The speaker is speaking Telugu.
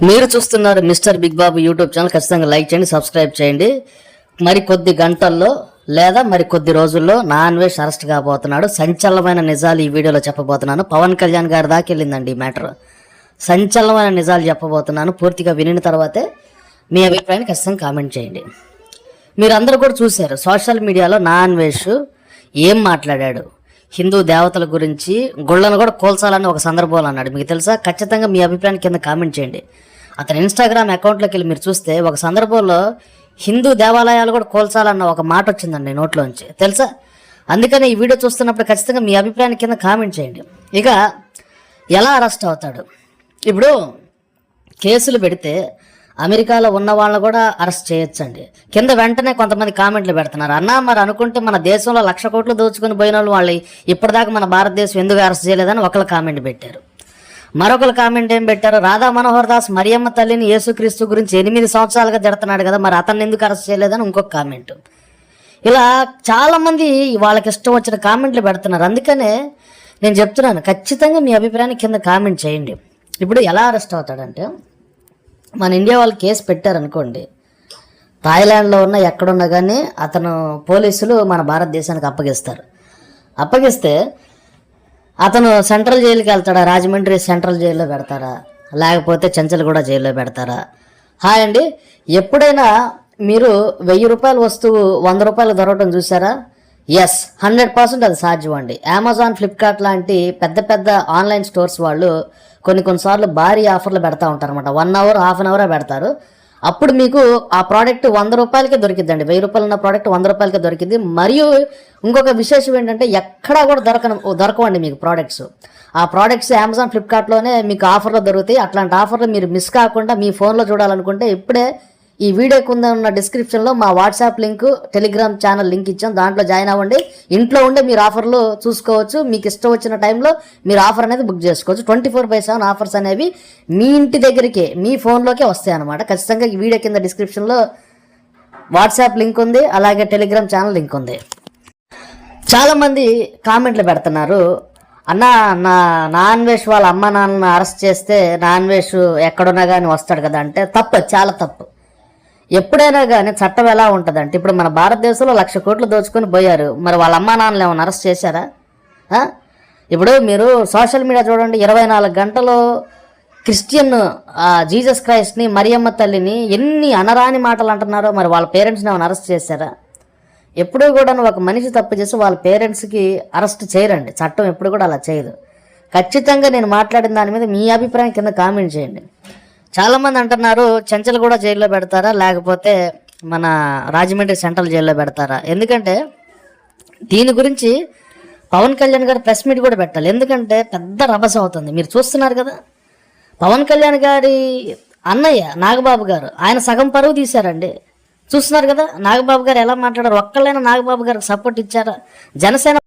మీరు చూస్తున్నారు మిస్టర్ బిగ్ బాబు యూట్యూబ్ ఛానల్. ఖచ్చితంగా లైక్ చేయండి, సబ్స్క్రైబ్ చేయండి. మరి కొద్ది గంటల్లో లేదా మరి కొద్ది రోజుల్లో నాన్ వెజ్ అరెస్ట్ కాబోతున్నాడు. సంచలనమైన నిజాలు ఈ వీడియోలో చెప్పబోతున్నాను. పవన్ కళ్యాణ్ గారి దాకా వెళ్ళిందండి ఈ మ్యాటర్. సంచలనమైన నిజాలు చెప్పబోతున్నాను. పూర్తిగా వినిన తర్వాతే మీ అభిప్రాయాన్ని ఖచ్చితంగా కామెంట్ చేయండి. మీరందరూ కూడా చూశారు సోషల్ మీడియాలో నాన్ వెజ్ ఏం మాట్లాడాడు. హిందూ దేవతల గురించి గుళ్ళను కూడా కోల్చాలని ఒక సందర్భంలో అన్నాడు. మీకు తెలుసా? ఖచ్చితంగా మీ అభిప్రాయాన్ని కింద కామెంట్ చేయండి. అతని ఇన్స్టాగ్రామ్ అకౌంట్లోకి వెళ్ళి మీరు చూస్తే ఒక సందర్భంలో హిందూ దేవాలయాలు కూడా కోల్చాలన్న ఒక మాట వచ్చిందండి నోట్లోంచి, తెలుసా? అందుకని ఈ వీడియో చూస్తున్నప్పుడు ఖచ్చితంగా మీ అభిప్రాయాన్ని కింద కామెంట్ చేయండి. ఇక ఎలా అరెస్ట్ అవుతాడు? ఇప్పుడు కేసులు పెడితే అమెరికాలో ఉన్న వాళ్ళని కూడా అరెస్ట్ చేయొచ్చండి. కింద వెంటనే కొంతమంది కామెంట్లు పెడుతున్నారు, అన్నా మరి అనుకుంటే మన దేశంలో 1,00,000 కోట్లు దోచుకుని పోయిన వాళ్ళు ఇప్పటిదాకా మన భారతదేశం ఎందుకు అరెస్ట్ చేయలేదని ఒకళ్ళు కామెంట్ పెట్టారు. మరొకరు కామెంట్ ఏం పెట్టారు, రాధా మనోహర్ దాస్ మరియమ్మ తల్లిని యేసుక్రీస్తు గురించి 8 సంవత్సరాలుగా తిడుతున్నాడు కదా, మరి అతన్ని ఎందుకు అరెస్ట్ చేయలేదని ఇంకొక కామెంట్. ఇలా చాలామంది వాళ్ళకి ఇష్టం వచ్చిన కామెంట్లు పెడుతున్నారు. అందుకనే నేను చెప్తున్నాను, ఖచ్చితంగా మీ అభిప్రాయాన్ని కింద కామెంట్ చేయండి. ఇప్పుడు ఎలా అరెస్ట్ అవుతాడంటే, మన ఇండియా వాళ్ళు కేసు పెట్టారనుకోండి, థాయిలాండ్లో ఉన్న ఎక్కడున్నా కానీ అతను పోలీసులు మన భారతదేశానికి అప్పగిస్తే అతను సెంట్రల్ జైలుకి వెళ్తాడా, రాజమండ్రి సెంట్రల్ జైల్లో పెడతారా, లేకపోతే చెంచల్గూడ జైల్లో పెడతారా? హాయ్ అండి, ఎప్పుడైనా మీరు 1000 రూపాయల వస్తువు 100 రూపాయలు దొరకడం చూసారా? ఎస్, 100% అది సాధ్యం అండి. అమెజాన్, ఫ్లిప్కార్ట్ లాంటి పెద్ద పెద్ద ఆన్లైన్ స్టోర్స్ వాళ్ళు కొన్నిసార్లు భారీ ఆఫర్లు పెడతా ఉంటారు అనమాట. 1 అవర్, హాఫ్ అన్ అవరే పెడతారు. అప్పుడు మీకు ఆ ప్రోడక్ట్ 100 రూపాయలకే దొరికిద్దండి. 1000 రూపాయలు ఉన్న ప్రోడక్ట్ 100 రూపాయలకే దొరికింది. మరియు ఇంకొక విశేషం ఏంటంటే, ఎక్కడా కూడా దొరకవండి మీకు ప్రోడక్ట్స్. ఆ ప్రోడక్ట్స్ అమెజాన్, ఫ్లిప్కార్ట్లోనే మీకు ఆఫర్లో దొరుకుతాయి. అట్లాంటి ఆఫర్లు మీరు మిస్ కాకుండా మీ ఫోన్లో చూడాలనుకుంటే ఇప్పుడే ఈ వీడియో కింద ఉన్న డిస్క్రిప్షన్లో మా WhatsApp link, Telegram channel link ఇచ్చాం. దాంట్లో జాయిన్ అవ్వండి. ఇంట్లో ఉండే మీరు ఆఫర్లు చూసుకోవచ్చు. మీకు ఇష్టం వచ్చిన టైంలో మీరు ఆఫర్ అనేది బుక్ చేసుకోవచ్చు. 24/7 ఆఫర్స్ అనేవి మీ ఇంటి దగ్గరికే, మీ ఫోన్లోకే వస్తాయి అన్నమాట. ఖచ్చితంగా ఈ వీడియో కింద డిస్క్రిప్షన్లో వాట్సాప్ లింక్ ఉంది, అలాగే టెలిగ్రామ్ ఛానల్ లింక్ ఉంది. చాలామంది కామెంట్లు పెడుతున్నారు, అన్న నా నాన్ వెజ్ వాళ్ళ అమ్మ నాన్న అరెస్ట్ చేస్తే నాన్ వెజ్ ఎక్కడున్నా కానీ వస్తాడు కదా అంటే తప్పు, చాలా తప్పు. ఎప్పుడైనా కానీ చట్టం ఎలా ఉంటుందంటే, ఇప్పుడు మన భారతదేశంలో 1,00,000 కోట్లు దోచుకొని పోయారు, మరి వాళ్ళ అమ్మా నాన్నలు ఏమైనా అరెస్ట్ చేశారా? ఇప్పుడు మీరు సోషల్ మీడియా చూడండి, 24 గంటలు క్రిస్టియన్ జీసస్ క్రైస్ట్ని, మరియమ్మ తల్లిని ఎన్ని అనరాని మాటలు అంటున్నారో, మరి వాళ్ళ పేరెంట్స్ని ఏమైనా అరెస్ట్ చేశారా? ఎప్పుడూ కూడా ఒక మనిషి తప్పు చేసి వాళ్ళ పేరెంట్స్కి అరెస్ట్ చేయరండి. చట్టం ఎప్పుడు కూడా అలా చేయదు. ఖచ్చితంగా నేను మాట్లాడిన దాని మీద మీ అభిప్రాయం కింద కామెంట్ చేయండి. చాలామంది అంటున్నారు, చెంచల్గూడ జైల్లో పెడతారా, లేకపోతే మన రాజమండ్రి సెంట్రల్ జైల్లో పెడతారా? ఎందుకంటే దీని గురించి పవన్ కళ్యాణ్ గారు ప్రెస్ మీట్ కూడా పెట్టాలి. ఎందుకంటే పెద్ద రభస అవుతుంది. మీరు చూస్తున్నారు కదా, పవన్ కళ్యాణ్ గారి అన్నయ్య నాగబాబు గారు, ఆయన సగం పరువు తీశారండి. చూస్తున్నారు కదా నాగబాబు గారు ఎలా మాట్లాడారు. ఒక్కళ్ళైనా నాగబాబు గారికి సపోర్ట్ ఇచ్చారా? జనసేన